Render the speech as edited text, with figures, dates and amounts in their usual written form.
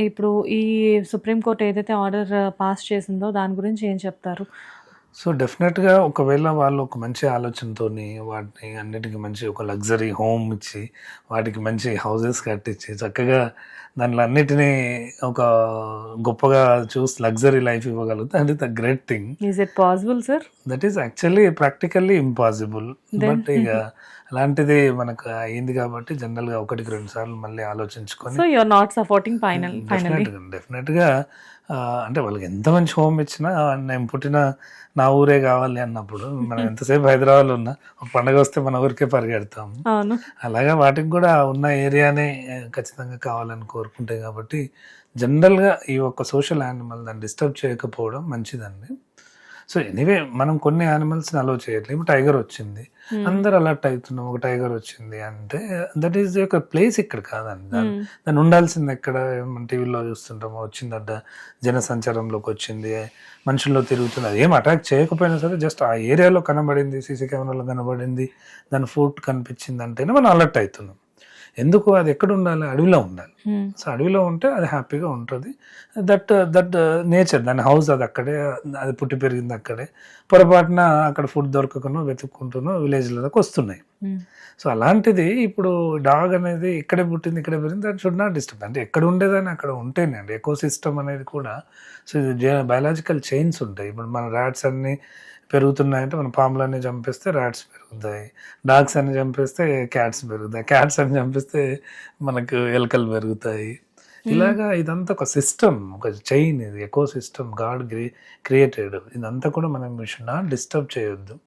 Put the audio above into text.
ఇప్పుడు ఈ supreme court ఏదైతే ఆర్డర్ పాస్ చేసిందో దాని గురించి ఏం చెప్తారు? సో డెఫినెట్‌గా ఒకవేళ వాళ్ళు ఒక మంచి ఆలోచనతోని వాటిని అన్నిటికి మంచి ఒక లగ్జరీ హోమ్ ఇచ్చి, వాటికి మంచి హౌసెస్ కట్టించి, చక్కగా దాంట్లో అన్నిటిని ఒక గొప్పగా చూసి లగ్జరీ లైఫ్ ఇవ్వగలిగితే that is the great thing. Is it possible sir? That is actually practically impossible. Then but ఇక అలాంటిది మనకు అయింది కాబట్టి జనరల్‌గా ఒకటికి 2 సార్లు మళ్ళీ ఆలోచించుకొని so you are not supporting finally. డెఫినెట్‌గా అంటే వాళ్ళకి ఎంత మంచి హోమ్ ఇచ్చినా నేను పుట్టిన నా ఊరే కావాలి అన్నప్పుడు మనం ఎంతసేపు హైదరాబాద్‌లో ఉన్నా ఒక పండగ వస్తే మన ఊరికే పరిగెడతాము. అవును. అలాగా వాటికి కూడా ఉన్న ఏరియానే ఖచ్చితంగా కావాలని కోరుకుంటాయి కాబట్టి జనరల్‌గా ఈ ఒక్క సోషల్ యానిమల్ దాన్ని డిస్టర్బ్ చేయకపోవడం మంచిదండి. సో ఎనీవే మనం కొన్ని యానిమల్స్‌ని అలో చేయట్లేదు. టైగర్ వచ్చింది. అందరూ అలర్ట్ అవుతున్నాం. ఒక టైగర్ వచ్చింది అంటే దట్ ఈస్ యొక్క ప్లేస్ ఇక్కడ కాదండి. దాన్ని ఉండాల్సింది ఎక్కడ? మనం టీవీలో చూస్తుంటాము. వచ్చిందట జనసంచారంలోకి వచ్చింది. మనుషుల్లో తిరుగుతుంది. అది ఏం అటాక్ చేయకపోయినా సరే జస్ట్ ఆ ఏరియాలో కనబడింది. సీసీ కెమెరాలో కనబడింది. దాని ఫుట్ కనిపించింది అంటేనే మనం అలర్ట్ అవుతున్నాం. ఎందుకు అది ఎక్కడ ఉండాలి? అడవిలో ఉండాలి. సో అడవిలో ఉంటే అది హ్యాపీగా ఉంటుంది. దట్ దట్ నేచర్ దాని హౌస్ అది అక్కడే, అది పుట్టి పెరిగింది అక్కడే. పొరపాటున అక్కడ ఫుడ్ దొరకకనో వెతుక్కుంటూనో విలేజ్‌లలోకి వస్తున్నాయి. సో అలాంటిది ఇప్పుడు డాగ్ అనేది ఇక్కడే పుట్టింది, ఇక్కడే పెరిగింది, దట్ షుడ్ నాట్ డిస్టర్బ్. అంటే ఎక్కడ ఉండేదాన్ని అక్కడ ఉంటేనండి. ఎకోసిస్టమ్ అనేది కూడా సో ఇది బయాలజికల్ చైన్స్ ఉంటాయి. ఇప్పుడు మన ర్యాట్స్ అన్నీ పెరుగుతున్నాయంటే మన పాములన్నీ చంపేస్తే ర్యాట్స్ పెరుగుతాయి. డాగ్స్ అన్ని చంపేస్తే క్యాట్స్ పెరుగుతాయి. క్యాట్స్ అన్ని చంపేస్తే మనకు ఎలుకలు పెరుగుతాయి. ఇలాగా ఇదంతా ఒక సిస్టమ్, ఒక చైన్. ఇది ఎకో సిస్టమ్ గాడ్ క్రియేటెడ్. ఇదంతా కూడా మనం వి షుడ్ నాట్ డిస్టర్బ్ చేయొద్దు.